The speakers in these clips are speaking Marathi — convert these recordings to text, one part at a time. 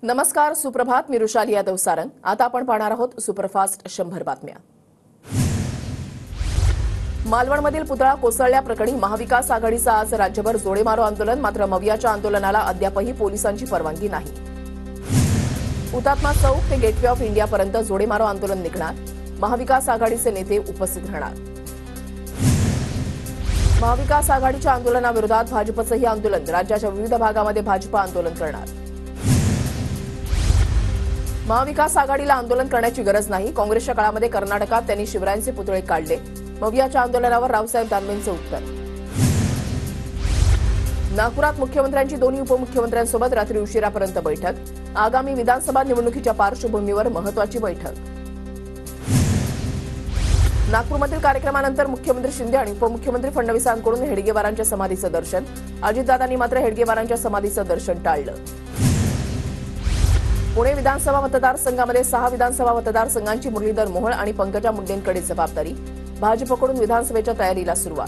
नमस्कार, सुप्रभात. मी रुशाली यादव सारंग. आता आपण पाहणार आहोत सुपरफास्ट 100 बातम्या. मालवणमधील पुतळा कोसळल्याप्रकरणी महाविकास आघाडीचं आज राज्यभर जोडेमारो आंदोलन. मात्र मवियाच्या आंदोलनाला अद्यापही पोलिसांची परवानगी नाही. हुतात्मा चौक ते गेटवे ऑफ इंडियापर्यंत जोडेमारो आंदोलन निघणार. महाविकास आघाडीचे नेते उपस्थित राहणार. महाविकास आघाडीच्या आंदोलनाविरोधात भाजपचंही आंदोलन. राज्याच्या विविध भागामध्ये भाजप आंदोलन करणार. महाविकास आघाडीला आंदोलन करण्याची गरज नाही. काँग्रेसच्या काळामध्ये कर्नाटकात त्यांनी शिवरायांचे पुतळे काढले. मवियाच्या आंदोलनावर रावसाहेब दानवेंचं उत्तर. नागपुरात मुख्यमंत्र्यांची दोन्ही उपमुख्यमंत्र्यांसोबत रात्री उशिरापर्यंत बैठक. आगामी विधानसभा निवडणुकीच्या पार्श्वभूमीवर महत्वाची बैठक. नागपूरमधील कार्यक्रमानंतर मुख्यमंत्री शिंदे आणि उपमुख्यमंत्री फडणवीसांकडून हेडगेवारांच्या समाधीचं दर्शन. अजितदादांनी मात्र हेडगेवारांच्या समाधीचं दर्शन टाळलं. पुणे विधानसभा मतदारसंघामध्ये 6 विधानसभा मतदारसंघांची मुरलीधर मोहोळ आणि पंकजा मुंडेंकडे जबाबदारी. भाजपकडून विधानसभेच्या तयारीला सुरुवात.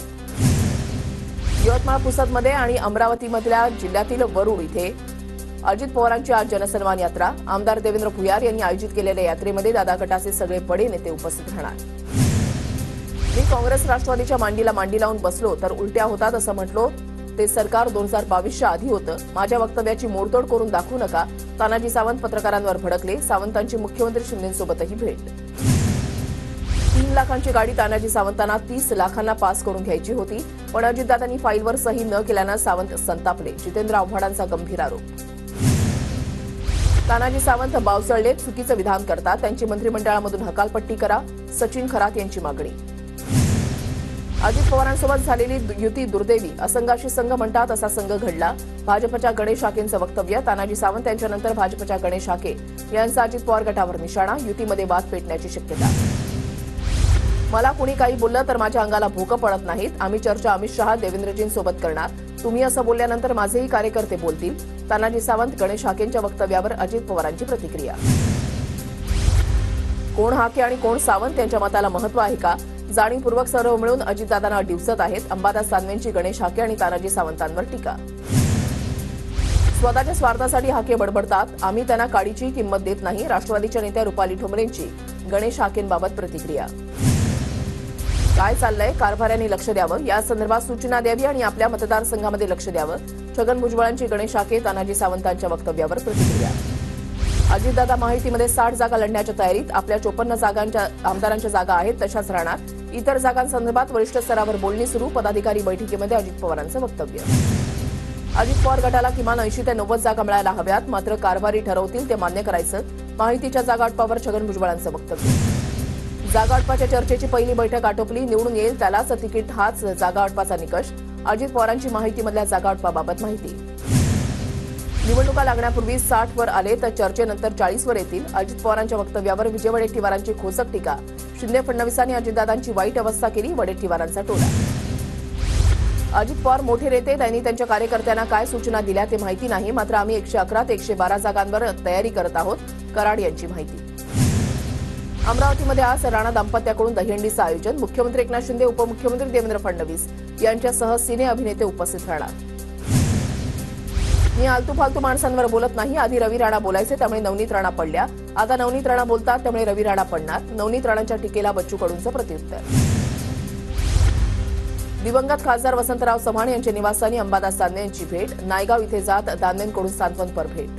यवतमाळ, पुसदमध्ये आणि अमरावतीमधल्या जिल्ह्यातील वरुड इथे अजित पवारांची आज जनसन्मान यात्रा. आमदार देवेंद्र भुयार यांनी आयोजित केलेल्या यात्रेमध्ये दादा गटाचे सगळे बडे नेते उपस्थित राहणार. मी काँग्रेस राष्ट्रवादीच्या मांडीला मांडी लावून बसलो तर उलट्या होतात असं म्हटलो ते सरकार 2022च्या आधी होतं. माझ्या वक्तव्याची मोडतोड करून दाखवू नका. तानाजी सावंत पत्रकारांवर भडकले. सावंतांची मुख्यमंत्री शिंदेंसोबतही भेट. 3 लाखांची गाडी तानाजी सावंतांना 30 लाखांना पास करून घ्यायची होती, पण अजितदादांनी फाईलवर सही न केल्यानं सावंत संतापले. जितेंद्र आव्हाडांचा गंभीर आरोप. तानाजी सावंत बावचळले, चुकीचं विधान करतात. त्यांची मंत्रिमंडळामधून हकालपट्टी करा. सचिन खरात यांची मागणी. अजित पवारांसोबत झालेली युती दुर्दैवी. असंघाशी संघ म्हणतात असा संघ घडला. भाजपच्या गणेश हाकेंचं वक्तव्य. तानाजी सावंत यांच्यानंतर भाजपच्या गणेश हाके यांचा अजित पवार गटावर निशाणा. युतीमध्ये वाद पेटण्याची शक्यता. मला कुणी काही बोललं तर माझ्या अंगाला भोकं पडत नाहीत. आम्ही चर्चा अमित शहा देवेंद्रजींसोबत करणार. तुम्ही असं बोलल्यानंतर माझेही कार्यकर्ते बोलतील. तानाजी सावंत गणेश हाकेंच्या वक्तव्यावर अजित पवारांची प्रतिक्रिया. कोण हाके आणि कोण सावंत यांच्या मताला महत्व आहे का? जाणीवपूर्वक सर्व मिळून अजितदादांना डिवचत आहेत. अंबादास दानवेंची गणेश हाके आणि तानाजी सावंतांवर टीका. स्वतःच्या स्वार्थासाठी हाके बडबडतात. आम्ही त्यांना काडीची किंमत देत नाही. राष्ट्रवादीच्या नेत्या रुपाली ठोंबरेंची गणेश हाकेंबाबत प्रतिक्रिया. काय चाललंय? कारभाऱ्यांनी लक्ष द्यावं. या संदर्भात सूचना द्यावी आणि आपल्या मतदारसंघामध्ये लक्ष द्यावं. छगन भुजबळांची गणेश हाके तानाजी सावंतांच्या वक्तव्यावर प्रतिक्रिया. अजितदादा माहितीमध्ये 60 जागा लढण्याच्या तयारीत. आपल्या 54 जागांच्या आमदारांच्या जागा आहेत तशाच राहणार. इतर जागांसंदर्भात वरिष्ठ स्तरावर बोलणी सुरू. पदाधिकारी बैठकीमध्ये अजित पवारांचं वक्तव्य. अजित पवार गटाला किमान 80 ते 90 जागा मिळायला हव्यात. मात्र कारभारी ठरवतील ते मान्य करायचं. माहितीच्या जागा वाटपावर छगन भुजबळांचं वक्तव्य. जागा वाटपाच्या चर्चेची पहिली बैठक आटोपली. निवडून येईल त्यालाच तिकीट हाच जागा वाटपाचा निकष. अजित पवारांची माहितीमधल्या जागा वाटपाबाबत माहिती. निवडणुका लागण्यापूर्वी 60 वर आले तर चर्चेनंतर 40 वर येतील. अजित पवारांच्या वक्तव्यावर विजय वडेट्टीवारांची खोचक टीका. शिंदे फडणवीसांनी अजितदादांची वाईट अवस्था केली. वडेट्टीवारांचा टोला. अजित पवार मोठे नेते. त्यांनी त्यांच्या कार्यकर्त्यांना काय सूचना दिल्या ते माहिती नाही. मात्र आम्ही 111 ते 112 जागांवर तयारी करत आहोत. कराड यांची माहिती. अमरावतीमध्ये आज राणा दाम्पत्याकडून दहीहंडीचं आयोजन. मुख्यमंत्री एकनाथ शिंदे, उपमुख्यमंत्री देवेंद्र फडणवीस यांच्यासह सिने अभिनेते उपस्थित राहणार. मी आलतू फालतू माणसांवर बोलत नाही. आधी रवी राणा बोलायचे त्यामुळे नवनीत राणा पडल्या. आता नवनीत राणा बोलतात त्यामुळे रवी राणा पडणार. नवनीत राणांच्या टीकेला बच्चू कडूंचं प्रत्युत्तर. दिवंगत खासदार वसंतराव चव्हाण यांच्या निवासस्थानी अंबादास दानवे यांची भेट. नायगाव इथे जात दानवेंकडून सांत्वनपर भेट.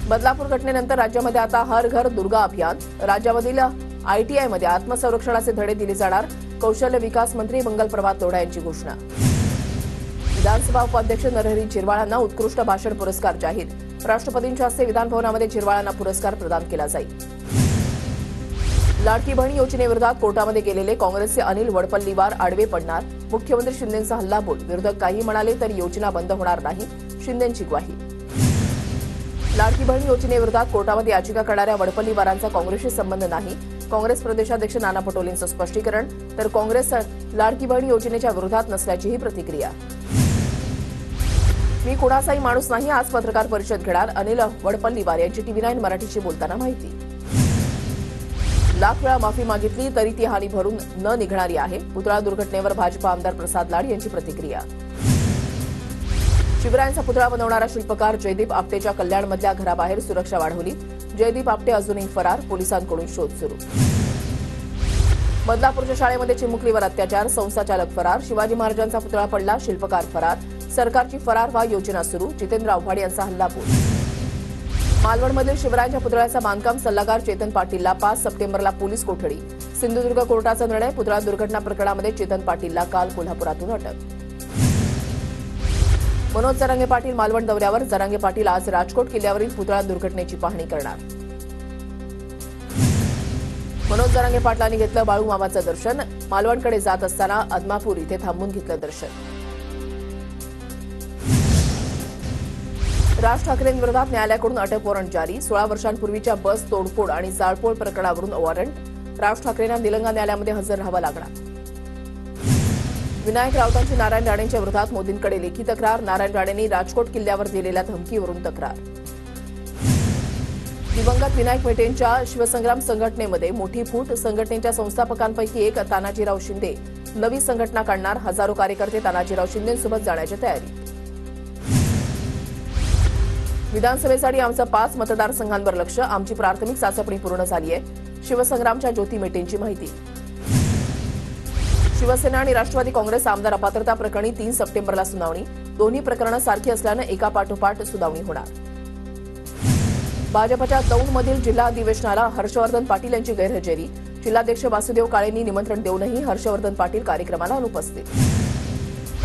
बदलापूर घटनेनंतर राज्यामध्ये आता हर घर दुर्गा अभियान. राज्यामधील आयटीआयमध्ये आत्मसंरक्षणाचे धडे दिले जाणार. कौशल्य विकास मंत्री मंगलप्रभात लोढा यांची घोषणा. विधानसभा उपाध्यक्ष नरहरी झिरवाळांना उत्कृष्ट भाषण पुरस्कार जाहीर. राष्ट्रपतींच्या हस्ते विधानभवनामध्ये झिरवाळांना पुरस्कार प्रदान केला जाईल. लाडकी बहीण योजनेविरोधात कोर्टामध्ये गेलेले काँग्रेसचे अनिल वडपल्लीवार आडवे पडणार. मुख्यमंत्री शिंदेंचा हल्लाबोल. विरोधक काही म्हणाले तरी योजना बंद होणार नाही. शिंदेंची ग्वाही. लाडकी बहीण योजनेविरोधात कोर्टामध्ये याचिका करणाऱ्या वडपल्लीवारांचा काँग्रेसशी संबंध नाही. काँग्रेस प्रदेशाध्यक्ष नाना पटोलेंचं स्पष्टीकरण. तर काँग्रेस लाडकी बहीण योजनेच्या विरोधात नसल्याचीही प्रतिक्रिया. मी कुणाचाही माणूस नाही. आज पत्रकार परिषद घेणार. अनिल वडपल्लीवार यांची TV9 मराठीशी बोलताना माहिती. लाख वेळा माफी मागितली तरी ती हानी भरून न निघणारी आहे. पुतळा दुर्घटनेवर भाजप आमदार प्रसाद लाड यांची प्रतिक्रिया. शिवरायांचा पुतळा बनवणारा शिल्पकार जयदीप आपटेच्या कल्याणमधल्या घराबाहेर सुरक्षा वाढवली. जयदीप आपटे अजूनही फरार, पोलिसांकडून शोध सुरू. बदलापूरच्या शाळेमध्ये चिमुकलीवर अत्याचार, संस्थाचालक फरार. शिवाजी महाराजांचा पुतळा पडला, शिल्पकार फरार. सरकारची फरार व्हा योजना सुरू. जितेंद्र आव्हाड यांचा हल्लाबोल. मालवणमधील शिवरायांच्या पुतळ्याचा बांधकाम सल्लागार चेतन पाटीलला 5 सप्टेंबरला पोलीस कोठडी. सिंधुदुर्ग कोर्टाचा निर्णय. पुतळा दुर्घटना प्रकरणामध्ये चेतन पाटीलला काल कोल्हापुरातून अटक. मनोज जरांगे पाटील मालवण दौऱ्यावर. जरांगे पाटील आज राजकोट किल्ल्यावरील पुतळा दुर्घटनेची पाहणी करणार. मनोज जरांगे पाटलांनी घेतलं बाळूमामाचं दर्शन. मालवणकडे जात असताना आदमापूर इथे थांबून घेतलं दर्शन. राज ठाकरेंविरोधात न्यायालयाकडून अटक वॉरंट जारी. 16 वर्षांपूर्वीच्या बस तोडफोड आणि जाळपोळ प्रकरणावरून वॉरंट. राज ठाकरेंना निलंगा न्यायालयामध्ये हजर राहावं लागणार. विनायक राऊतांची नारायण राणेंच्या विरोधात मोदींकडे लेखी तक्रार. नारायण राणेंनी राजकोट किल्ल्यावर दिलेल्या धमकीवरून तक्रार. दिवंगत विनायक मेटेंच्या शिवसंग्राम संघटनेमध्ये मोठी फूट. संघटनेच्या संस्थापकांपैकी एक तानाजीराव शिंदे नवी संघटना काढणार. हजारो कार्यकर्ते तानाजीराव शिंदेंसोबत जाण्याची तयारी. विधानसभेसाठी आमचं 5 मतदारसंघांवर लक्ष. आमची प्राथमिक चाचपणी पूर्ण झाली आहे. शिवसंग्रामच्या ज्योती मेटेंची माहिती. शिवसेना आणि राष्ट्रवादी काँग्रेस आमदार अपात्रता प्रकरणी 3 सप्टेंबरला सुनावणी. दोन्ही प्रकरणं सारखी असल्यानं एकापाठोपाठ सुनावणी होणार. भाजपच्या दौंडमधील जिल्हा अधिवेशनाला हर्षवर्धन पाटील यांची गैरहजेरी. जिल्हाध्यक्ष वासुदेव काळेंनी निमंत्रण देऊनही हर्षवर्धन पाटील कार्यक्रमाला अनुपस्थित.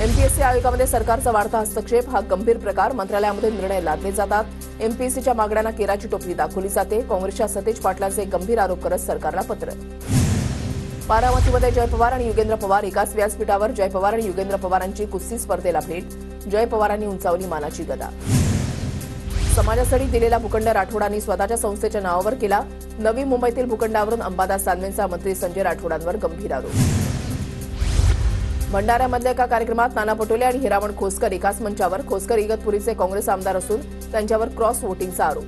एमपीएससी आयोगामध्ये सरकारचा वाढता हस्तक्षेप हा गंभीर प्रकार. मंत्रालयामध्ये निर्णय लादले जातात. एमपीएससीच्या मागण्यांना केराची टोपली दाखवली जाते. काँग्रेसच्या सतेज पाटलांचे गंभीर आरोप करत सरकारला पत्र. बारामतीमध्ये जय पवार आणि युगेंद्र पवार एकाच व्यासपीठावर. जय पवार आणि युगेंद्र पवारांची कुस्ती स्पर्धेला भेट. जय पवारांनी उंचावली मानाची गदा. समाजासाठी दिलेला भूखंड राठोडांनी स्वतःच्या संस्थेच्या नावावर केला. नवी मुंबईतील भूखंडावरून अंबादास दानवेंचा मंत्री संजय राठोडांवर गंभीर आरोप. भंडाऱ्यामधल्या एका कार्यक्रमात नाना पटोले आणि हिरामण खोसकर एकाच मंचावर. खोसकर इगतपुरीचे काँग्रेस आमदार असून त्यांच्यावर क्रॉस व्होटिंगचा आरोप.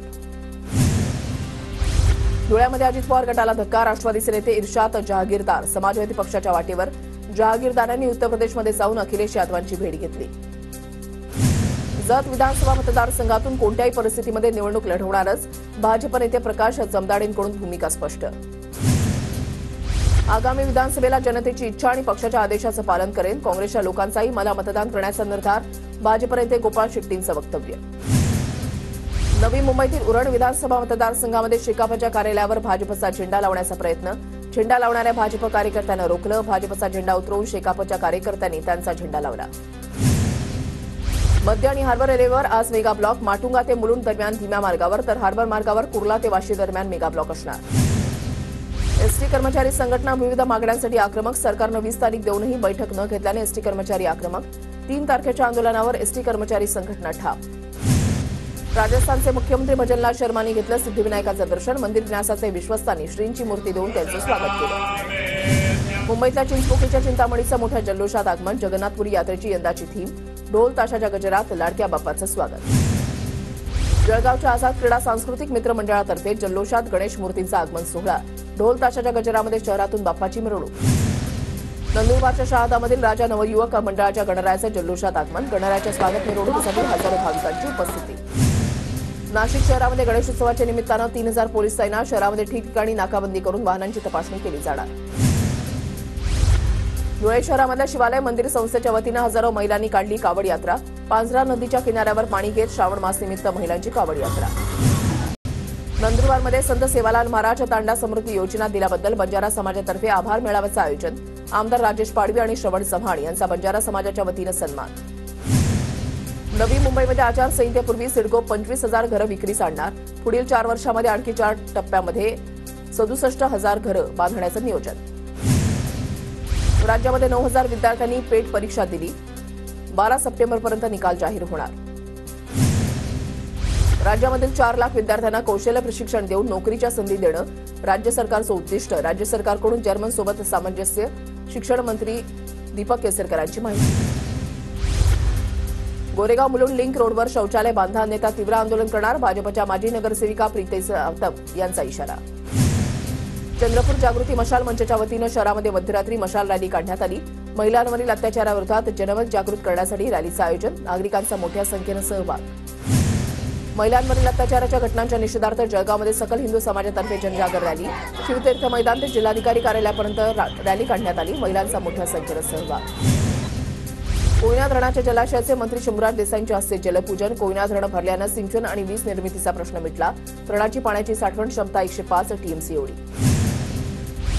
धुळ्यामध्ये अजित पवार गटाला धक्का. राष्ट्रवादीचे नेते इर्शाद जहागीरदार समाजवादी पक्षाच्या वाटेवर. जहागीरदारांनी उत्तर प्रदेशमध्ये जाऊन अखिलेश यादवांची भेट घेतली. जत विधानसभा मतदारसंघातून कोणत्याही परिस्थितीमध्ये निवडणूक लढवणारच. भाजप नेते प्रकाश जमदाडेंकडून भूमिका स्पष्ट. आगामी विधानसभेला जनतेची इच्छा आणि पक्षाच्या आदेशाचं पालन करेन. काँग्रेसच्या लोकांचाही मला मतदान करण्याचा निर्धार. भाजप नेते गोपाळ शेट्टींचं वक्तव्य. नवी मुंबईतील उरण विधानसभा मतदारसंघामध्ये शेकापच्या कार्यालयावर भाजपचा झेंडा लावण्याचा प्रयत्न. झेंडा लावणाऱ्या भाजप कार्यकर्त्यांना रोखलं. भाजपचा झेंडा उतरवून शेकापच्या कार्यकर्त्यांनी त्यांचा झेंडा लावला. मध्य आणि हार्बर रेल्वेवर आज मेगा ब्लॉक. माटुंगा ते मुलुंड दरम्यान धीम्या मार्गावर तर हार्बर मार्गावर कुर्ला ते वाशी दरम्यान मेगा ब्लॉक असणार. एसटी कर्मचारी संघटना विविध मागण्यांसाठी आक्रमक. सरकारनं 20 तारीख देऊनही बैठक न घेतल्याने एसटी कर्मचारी आक्रमक. 3 तारखेच्या आंदोलनावर एसटी कर्मचारी संघटना ठाम. राजस्थानचे मुख्यमंत्री भजनलाल शर्मांनी घेतलं सिद्धिविनायकाचं दर्शन. मंदिर न्यासाचे विश्वस्तांनी श्रींची मूर्ती देऊन त्यांचं स्वागत केलं. मुंबईतल्या चिंचपोकळीच्या चिंतामणीचं मोठ्या जल्लोषात आगमन. जगन्नाथपुरी यात्रेची यंदाची थीम. ढोल ताशाच्या गजरात लाडक्या बाप्पाचं स्वागत. जळगावच्या आझाद क्रीडा सांस्कृतिक मित्र मंडळातर्फे जल्लोषात गणेश मूर्तींचा आगमन सोहळा. ढोल ताशाच्या गजरामध्ये शहरातून बाप्पाची मिरवणूक. नंदुरबारच्या शहादामधील राजा नवयुवक मंडळाच्या गणरायाचं जल्लोषात आगमन. गणरायाच्या स्वागत मिरवणुकीसाठी हजारो भाविकांची उपस्थिती. नाशिक शहरामध्ये गणेशोत्सवाच्या निमित्तानं 3000 पोलीस तैनात. शहरामध्ये ठिकठिकाणी नाकाबंदी करून वाहनांची तपासणी केली जाणार. धुळे शहरामधल्या शिवालय मंदिर संस्थेच्या वतीनं हजारो महिलांनी काढली कावड यात्रा. पांझरा नदीच्या किनाऱ्यावर पाणी घेत श्रावण मास निमित्त महिलांची कावड यात्रा. नंदुरबारमध्ये संत सेवालाल महाराज तांडा समृद्धी योजना दिल्याबद्दल बंजारा समाजातर्फे आभार मेळाव्याचं आयोजन. आमदार राजेश पाडवी आणि श्रवण चव्हाण यांचा बंजारा समाजाच्या वतीनं सन्मान. नवी मुंबईमध्ये आचारसंहितेपूर्वी सिडको 25,000 घरं विक्रीस आणणार. पुढील 4 वर्षांमध्ये आणखी 4 टप्प्यामध्ये 67,000 घरं बांधण्याचं नियोजन. राज्यामध्ये 9,000 विद्यार्थ्यांनी पेट परीक्षा दिली. 12 सप्टेंबरपर्यंत निकाल जाहीर होणार. राज्यामधील 4 लाख विद्यार्थ्यांना कौशल्य प्रशिक्षण देऊन नोकरीच्या संधी देणं राज्य सरकारचं उद्दिष्ट. राज्य सरकारकडून जर्मनसोबत सामंजस्य. शिक्षण मंत्री दीपक केसरकरांची माहिती. गोरेगाव मुलुंड लिंक रोडवर शौचालय बांधा. नेता तीव्र आंदोलन करणार. भाजपच्या माजी नगरसेविका प्रीती सावंत यांचा इशारा. चंद्रपूर जागृती मशाल मंचच्या वतीनं शहरामध्ये मध्यरात्री मशाल रॅली काढण्यात आली. महिलांवरील अत्याचाराविरोधात जनमत जागृत करण्यासाठी रॅलीचं आयोजन, नागरिकांचा मोठ्या संख्येनं सहभाग. महिलांवरील अत्याचाराच्या घटनांच्या निषेधार्थ जळगावमध्ये सकल हिंदू समाजातर्फे जनजागर रॅली. शिवतीर्थ मैदान ते जिल्हाधिकारी कार्यालयापर्यंत रॅली काढण्यात आली. महिलांचा मोठ्या संख्येनं सहभाग. कोयना धरणाच्या जलाशयाचे मंत्री शंभूराज देसाईंच्या हस्ते जलपूजन. कोयना धरण भरल्यानं सिंचन आणि वीज निर्मितीचा प्रश्न मिटला. धरणाची पाण्याची साठवण क्षमता 105 टीएमसी एवढी.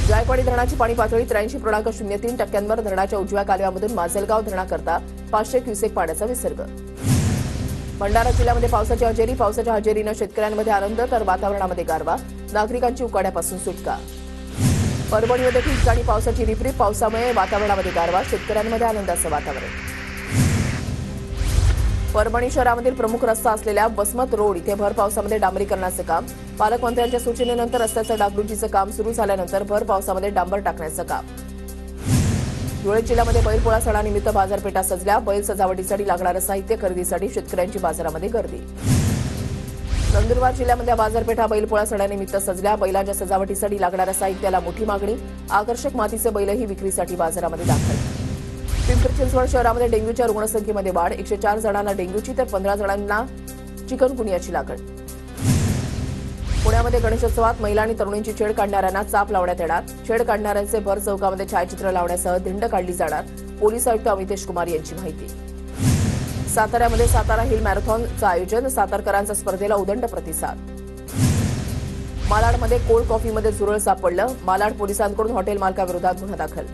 जायकवाडी धरणाची पाणी पातळी 83.03% धरणाच्या उजव्या कालव्यामधून माजलगाव धरणाकरता 500 क्युसेक पाण्याचा विसर्ग. भंडारा जिल्ह्यामध्ये पावसाची हजेरी. पावसाच्या हजेरीनं शेतकऱ्यांमध्ये आनंद तर वातावरणामध्ये गारवा. नागरिकांची उकाड्यापासून सुटका. परभणीमध्ये ठिकठिकाणी पावसाची रिपरिप. पावसामुळे वातावरणामध्ये गारवा. शेतकऱ्यांमध्ये आनंदाचं वातावरण. परभणी शहरामधील प्रमुख रस्ता असलेल्या बसमत रोड इथे भर पावसामध्ये डांबरीकरणाचं काम. पालकमंत्र्यांच्या सूचनेनंतर रस्त्याचं डागडुजीचं काम सुरू झाल्यानंतर भर पावसामध्ये डांबर टाकण्याचं काम. धुळे जिल्ह्यामध्ये बैलपोळा सणानिमित्त बाजारपेठा सजल्या. बैल सजावटीसाठी लागणारं साहित्य खरेदीसाठी शेतकऱ्यांची बाजारामध्ये गर्दी. नंदुरबार जिल्ह्यामध्ये बाजारपेठा बैलपोळा सणानिमित्त सजल्या. बैलांच्या सजावटीसाठी लागणाऱ्या साहित्याला मोठी मागणी. आकर्षक मातीचे बैलही विक्रीसाठी बाजारामध्ये दाखल. पिंपरी चिंचवड शहरामध्ये डेंग्यूच्या रुग्णसंख्येमध्ये वाढ. 104 जणांना डेंग्यूची तर 15 जणांना चिकनगुनियाची लागण. पुण्यामध्ये गणेशोत्सवात महिला आणि तरुणींची छेड काढणाऱ्यांना चाप लावण्यात येणार. छेड काढणाऱ्यांचे भर चौकामध्ये छायाचित्र लावण्यासह धिंड काढली जाणार. पोलीस आयुक्त अमितेश कुमार यांची माहिती. साताऱ्यामध्ये सातारा हिल मॅरेथॉनचं आयोजन. सातारकरांचा स्पर्धेला उदंड प्रतिसाद. मालाडमध्ये कोल्ड कॉफीमध्ये झुरळ सापडलं. मालाड पोलिसांकडून हॉटेल मालकाविरोधात गुन्हा दाखल.